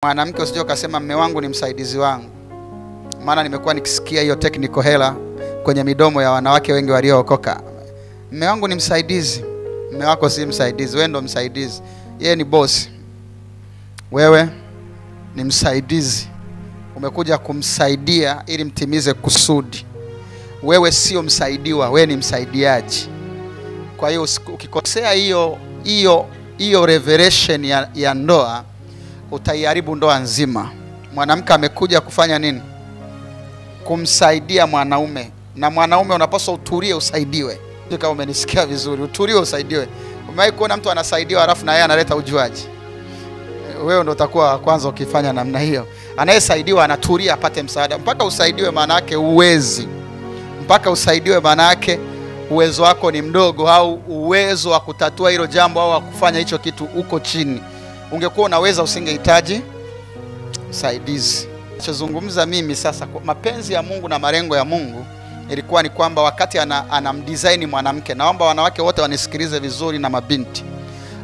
Mwanamke usije ukasema mume wangu ni msaidizi wangu. Maana nimekuwa nikisikia hiyo technical hela kwenye midomo ya wanawake wengi waliookoka. Mume wangu ni msaidizi. Mume wako si msaidizi, wewe ndo msaidizi. Yeye ni boss. Wewe ni msaidizi. Umekuja kumsaidia ili mtimize kusudi. Wewe sio msaidiwa, wewe ni msaidiaji. Kwa hiyo ukikosea hiyo revelation ya ndoa, utaiharibu ndoa nzima. Mwanamke amekuja kufanya nini? Kumsaidia mwanaume. Na mwanaume unapaswa utulie usaidiwe. Kama umenisikia vizuri, utulie usaidiwe. Umewahi kuona mtu anasaidiwa halafu na yeye analeta ujuaji? Wewe ndio utakuwa kwanza ukifanya namna hiyo. Anayesaidiwa anatulia apate msaada. Mpaka usaidiwe maana yake uwezi. Mpaka usaidiwe maana yake uwezo wako ni mdogo, au uwezo wa kutatua hilo jambo au wa kufanya hicho kitu uko chini. Ungekuwa unaweza usingehitaji msaidizi. Nachozungumza mimi sasa, mapenzi ya Mungu na malengo ya Mungu ilikuwa ni kwamba wakati anamdesign mwanamke, naomba wanawake wote wanisikilize vizuri na mabinti.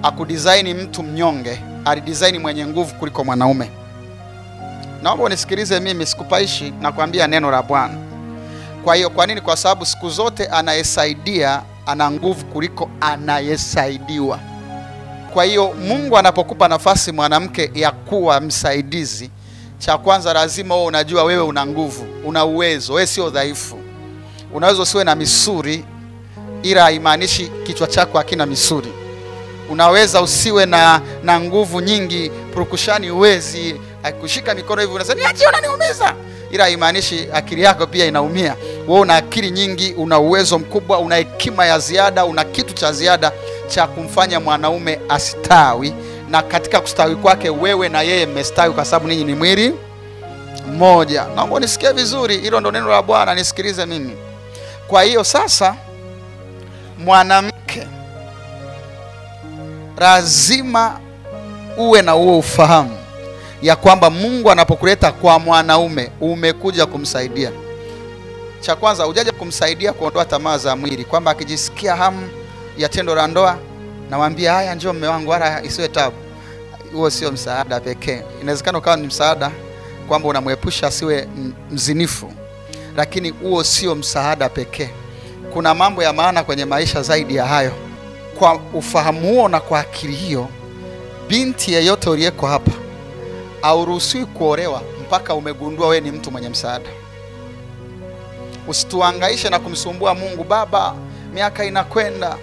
Akudesign mtu mnyonge, alidesign mwenye nguvu kuliko mwanaume. Naomba unisikilize mimi, sikupaishi na kuambia neno la Bwana. Kwa hiyo kwa nini? Kwa sababu siku zote anayesaidia ana nguvu kuliko anayesaidiwa. Kwa hiyo Mungu anapokupa nafasi mwanamke ya kuwa msaidizi, cha kwanza lazima wewe unajua wewe una nguvu, una uwezo, wewe sio dhaifu. Unaweza usiwe na misuri, ila haimaanishi kichwa chako hakina misuri. Unaweza usiwe na nguvu nyingi, purukushani uwezi, akushika mikono hivi unasema niache unaniumiza, ila haimaanishi akili yako pia inaumia. Wewe una akili nyingi, una uwezo mkubwa, una hekima ya ziada, una kitu cha ziada cha kumfanya mwanaume astawi, na katika kustawi kwake wewe na yeye mmestawi kwa sababu ninyi ni mwili mmoja. Naomba nisikie vizuri, hilo ndo neno la Bwana, nisikilize mimi. Kwa hiyo sasa mwanamke lazima uwe na huo ufahamu ya kwamba Mungu anapokuleta kwa mwanaume umekuja kumsaidia. Cha kwanza hujaja kumsaidia kuondoa tamaa za mwili, kwamba akijisikia hamu ya tendo la ndoa nawaambia haya njoo mume wangu wala isiwe tabu. Huo sio msaada pekee. Inawezekana ukawa ni msaada kwamba unamwepusha asiwe mzinifu, lakini huo sio msaada pekee. Kuna mambo ya maana kwenye maisha zaidi ya hayo. Kwa ufahamu huo na kwa akili hiyo, binti yeyote uliyeko hapa hauruhusiwi kuolewa mpaka umegundua we ni mtu mwenye msaada. Usituhangaishe na kumsumbua Mungu, baba miaka inakwenda,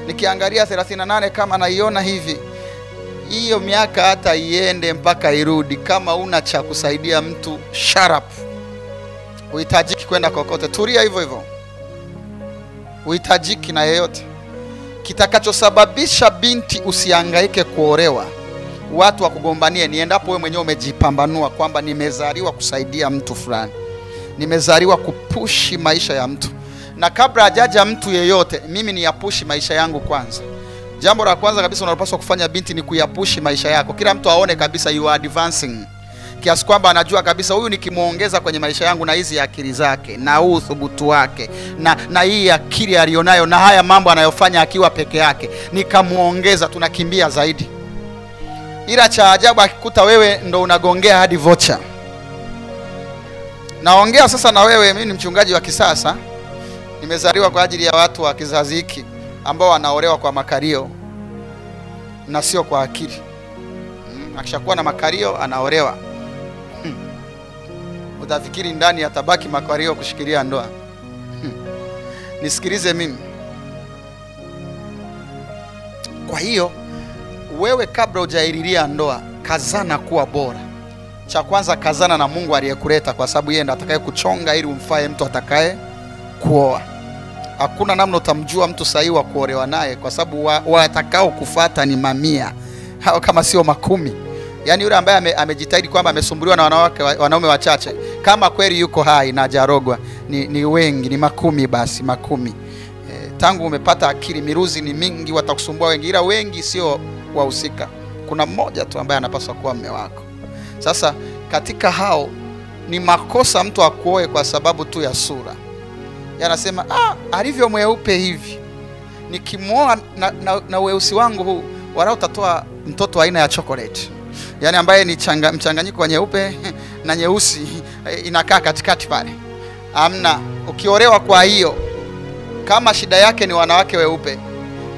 nikiangalia 38 kama naiona hivi. Hiyo miaka hata iende mpaka irudi, kama una cha kusaidia mtu sharp, uhitajiki kwenda kokote, tulia hivyo hivyo. Uhitajiki na yeyote. Kitakachosababisha binti usihangaike kuolewa, watu wakugombanie, ni endapo wewe mwenyewe umejipambanua kwamba nimezaliwa kusaidia mtu fulani, nimezaliwa kupushi maisha ya mtu, na kabla hajaja mtu yeyote mimi ni yapushi maisha yangu kwanza. Jambo la kwanza kabisa unalopaswa kufanya binti ni kuyapushi maisha yako. Kila mtu aone kabisa you are advancing, kiasi kwamba anajua kabisa huyu nikimuongeza kwenye maisha yangu na hizi akili zake na huu thubutu wake na hii akili alionayo na haya mambo anayofanya akiwa peke yake, nikamuongeza, tunakimbia zaidi. Ila cha ajabu akikuta wewe ndo unagongea hadi vocha. Naongea sasa na wewe, mimi ni mchungaji wa kisasa. Nimezaliwa kwa ajili ya watu wa kizazi hiki ambao wanaolewa kwa makario na sio kwa akili. Akishakuwa na makario anaolewa. Utafikiri ndani atabaki makario kushikilia ndoa. Nisikilize mimi. Kwa hiyo wewe kabla hujairiria ndoa, kazana kuwa bora. Cha kwanza kazana na Mungu aliyekuleta, kwa sababu yeye ndiye atakaye kuchonga ili umfae mtu atakaye kuoa. Hakuna namna utamjua mtu sahihi wa kuolewa naye, kwa sababu watakao kufuata ni mamia, hao kama sio makumi. Yaani yule ambaye amejitahidi kwamba amesumbuliwa na wanaume wachache, kama kweli yuko hai na hajarogwa, ni wengi, ni makumi, basi makumi. Tangu umepata akili, miruzi ni mingi, watakusumbua wengi, ila wengi sio wahusika. Kuna mmoja tu ambaye anapaswa kuwa mume wako. Sasa katika hao ni makosa mtu akuoe kwa sababu tu ya sura. Yanasema alivyo mweupe hivi, nikimwoa na weusi wangu huu, wala utatoa mtoto aina ya chocolate. yani ambaye ni mchanganyiko wa nyeupe na nyeusi, inakaa katikati pale. Amna, ukiolewa kwa hiyo, kama shida yake ni wanawake weupe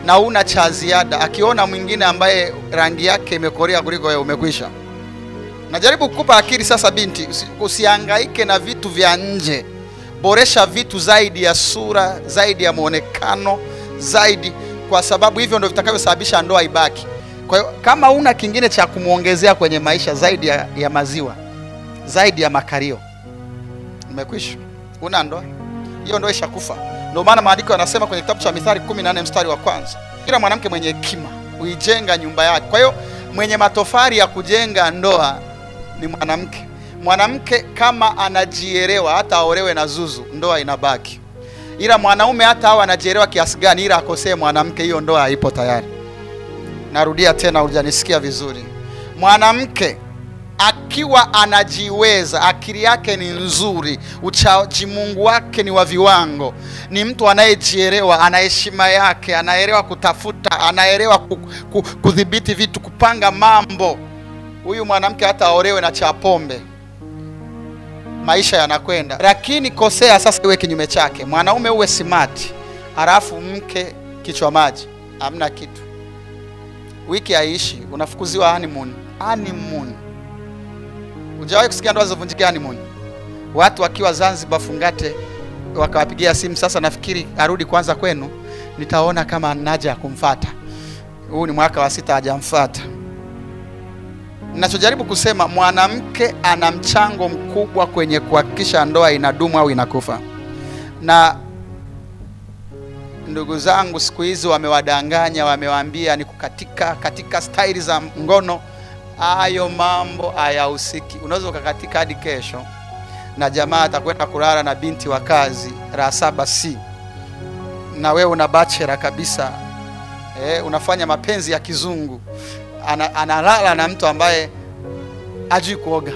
na una cha ziada, akiona mwingine ambaye rangi yake imekorea kuliko wewe, umekwisha. Najaribu kukupa akili sasa binti, usihangaike na vitu vya nje. Boresha vitu zaidi ya sura, zaidi ya muonekano, zaidi, kwa sababu hivyo ndio vitakavyosababisha ndoa ibaki. Kwa hiyo kama una kingine cha kumuongezea kwenye maisha zaidi ya maziwa, zaidi ya makario, umekwisha. Una ndoa, hiyo ndoa ishakufa. Ndio maana maandiko yanasema kwenye kitabu cha Mithali 14 mstari wa 1, kila mwanamke mwenye hekima huijenga nyumba yake. Kwa hiyo mwenye matofali ya kujenga ndoa ni mwanamke. Mwanamke kama anajielewa, hata aolewe na zuzu, ndoa inabaki. Ila mwanaume hata awe anajielewa kiasi gani, ila akosee mwanamke, hiyo ndoa haipo tayari. Narudia tena, hujanisikia vizuri. Mwanamke akiwa anajiweza, akili yake ni nzuri, uchaji Mungu wake ni wa viwango, ni mtu anayejielewa, ana heshima yake, anaelewa kutafuta, anaelewa kudhibiti vitu, kupanga mambo, huyu mwanamke hata aolewe na cha pombe, maisha yanakwenda. Lakini kosea sasa iwe kinyume chake. Mwanaume uwe smart, halafu mke kichwa maji, hamna kitu. Wiki haishi, unafukuziwa honeymoon. Honeymoon. Hujawahi kusikia ndoa zilizovunjika honeymoon? Watu wakiwa Zanzibar Fungate wakawapigia simu, sasa nafikiri arudi kwanza kwenu, nitaona kama naja kumfuata. Huu ni mwaka wa 6 hajamfuata. Ninachojaribu kusema, mwanamke ana mchango mkubwa kwenye kuhakikisha ndoa inadumu au inakufa. Na ndugu zangu siku hizi wamewadanganya, wamewaambia ni katika staili za ngono. Hayo mambo hayahusiki. Unaweza ukakatika hadi kesho na jamaa atakwenda kulala na binti wa kazi la 7C, na wewe una bachelor kabisa, unafanya mapenzi ya kizungu, analala na mtu ambaye hajui kuoga.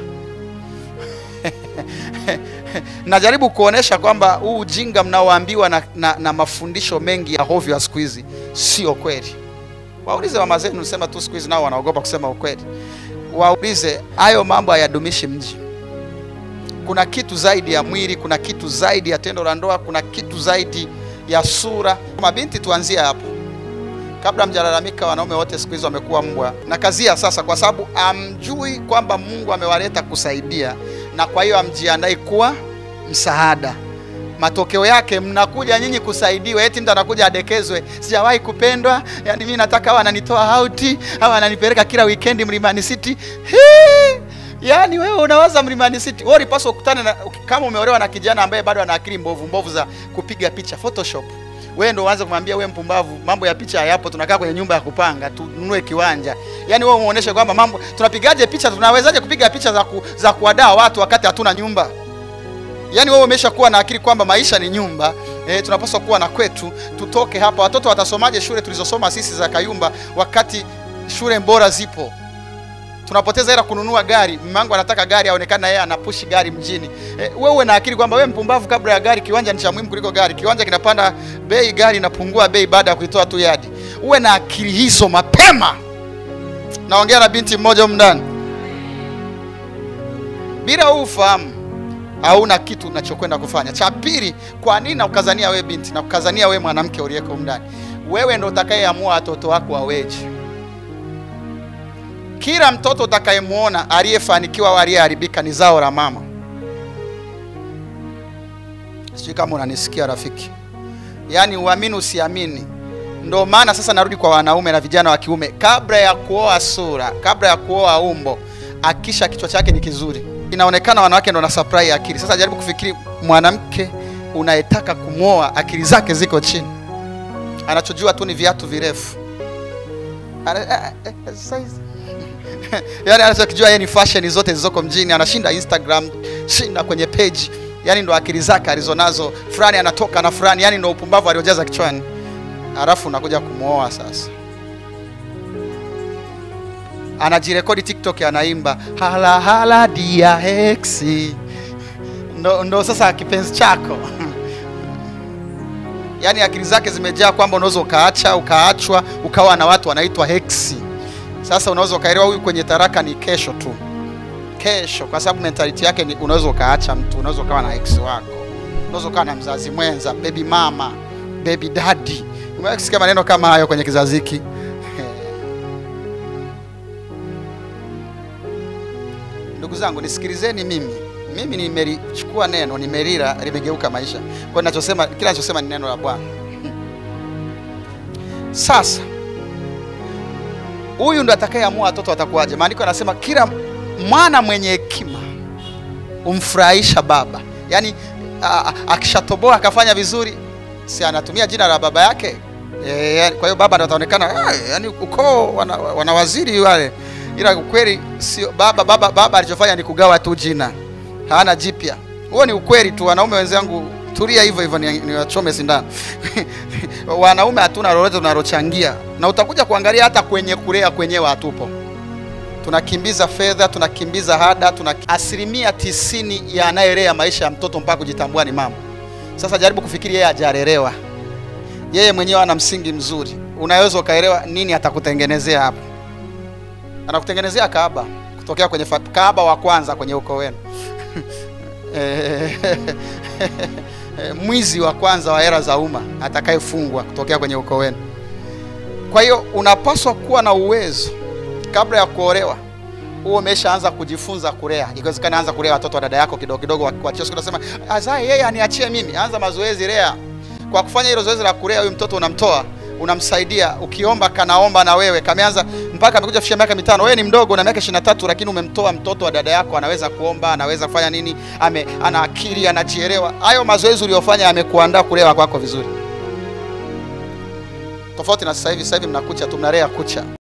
Najaribu kuonesha kwamba huu ujinga mnaoambiwa na mafundisho mengi ya hovyo ya siku hizi sio kweli. Waulize mama zenu, sema tu siku hizi nao wanaogopa kusema ukweli. Waulize, hayo mambo hayadumishi mji. Kuna kitu zaidi ya mwili, kuna kitu zaidi ya tendo la ndoa, kuna kitu zaidi ya sura. Mabinti, tuanzie hapo. Kabla mjalalamika wanaume wote siku hizi wamekuwa mbwa. Na kazia sasa, kwa sababu amjui kwamba Mungu amewaleta kusaidia, na kwa hiyo amjiandai kuwa msaada. Matokeo yake mnakuja nyinyi kusaidiwa, eti mtu anakuja adekezwe, sijawahi kupendwa, yani mimi nataka hawa ananitoa auti, hawa ananipeleka kila weekend Mlimani City. Yani wewe unawaza Mlimani City, wewe ulipaswa kukutana na, kama umeolewa na kijana ambaye bado ana akili mbovu za kupiga picha Photoshop, wewe ndio uanze kumwambia wewe mpumbavu, mambo ya picha hayapo, tunakaa kwenye nyumba ya kupanga, tununue kiwanja. Yani wewe muoneshe kwamba mambo tunapigaje picha, tunawezaje kupiga picha za kuwadaa watu wakati hatuna nyumba. Yani wewe umeshakuwa na akili kwamba maisha ni nyumba, tunapaswa kuwa na kwetu, tutoke hapa. Watoto watasomaje shule tulizosoma sisi za Kayumba wakati shule bora zipo? Tunapoteza hela kununua gari. Mmangu anataka gari, aonekana yeye anapushi gari mjini. Wewe na akili kwamba wewe mpumbavu, kabla ya gari kiwanja ni cha muhimu kuliko gari. Kiwanja kinapanda bei, gari inapungua bei baada ya kuitoa tu yadi. Uwe na akili hizo mapema. Naongea na binti mmoja huko ndani. Bila ufahamu hauna kitu unachokwenda kufanya. Cha pili, kwa nini ukazania wewe binti na ukazania wewe mwanamke uliyeko ndani? Wewe ndio utakayeamua watoto wako waweje. Kila mtoto utakayemuona aliyefanikiwa au aliyeharibika ni zao la mama. Sijui kama unanisikia rafiki. Yani uamini usiamini. Ndio maana sasa narudi kwa wanaume na vijana wa kiume, kabla ya kuoa sura, kabla ya kuoa umbo, akisha kichwa chake ni kizuri. Inaonekana wanawake ndio na supply akili. Sasa jaribu kufikiri mwanamke unayetaka kumwoa, akili zake ziko chini. Anachojua tu ni viatu virefu. Yani anachojua yeye ni fashion zote zilizoko mjini, anashinda Instagram, shinda kwenye page. Yani ndo akili zake alizonazo, fulani anatoka na fulani, yani ndo upumbavu aliojaza kichwani. Alafu unakuja kumwoa sasa. Anajirekodi TikTok, anaimba hala hala dia hexi. Ndo sasa kipenzi chako. Yani akili zake zimejaa kwamba unaweza ukaachwa, ukawa na watu wanaitwa hexi. Sasa unaweza ukaelewa huyu kwenye taraka ni kesho tu, kesho, kwa sababu mentality yake ni unaweza ukaacha mtu, unaweza ukawa na ex wako, unaweza ukawa na mzazi mwenza, baby mama, baby daddy. Umesikia maneno kama hayo kwenye kizazi hiki? Ndugu zangu, nisikilizeni mimi nimelichukua neno, nimelila, limegeuka maisha. Kwa ninachosema, kila ninachosema ni neno la Bwana. Sasa huyu ndo atakayeamua watoto watakuwaje. Maandiko yanasema kila mwana mwenye hekima umfurahisha baba. Yaani akishatoboa akafanya vizuri, si anatumia jina la baba yake? Kwa hiyo baba ndo ataonekana yani ukoo wana waziri wale. Ila ukweli sio baba alichofanya ni kugawa tu jina. Hana jipya. Huo ni ukweli tu. Wanaume wenzangu, tulia hivyo ni wachome sindano. Wanaume hatuna lolote tunalochangia. Na utakuja kuangalia hata kwenye kulea kwenyewe hatupo. Tunakimbiza fedha, tunakimbiza ada, asilimia 90 ya anayelea maisha ya mtoto mpaka kujitambua ni mama. Sasa jaribu kufikiri yeye hajalelewa. Yeye mwenyewe ana msingi mzuri. Unaweza ukaelewa nini atakutengenezea hapo. Anakutengenezea kaaba kutokea kwenye kaaba wa kwanza kwenye ukoo wenu. Mwizi wa kwanza wa hela za umma atakayefungwa kutokea kwenye ukoo wenu. Kwa hiyo unapaswa kuwa na uwezo kabla ya kuolewa. Huo umeshaanza kujifunza kulea. Ikiwezekana anza kulea watoto wa dada yako kidogo kidogo, kuachia siku unasema azae yeye aniachie mimi. Anza mazoezi lea. Kwa kufanya hilo zoezi la kulea, huyu mtoto unamtoa, unamsaidia. Ukiomba kanaomba na wewe. Kameanza mpaka amekuja kufikia miaka 5. Wewe ni mdogo na miaka 23, lakini umemtoa mtoto wa dada yako, anaweza kuomba, anaweza kufanya nini, ana akili, anajielewa. Hayo mazoezi uliyofanya yamekuandaa kulea kwako vizuri. Tofauti na sasa hivi mnakucha tu, mnalea kucha.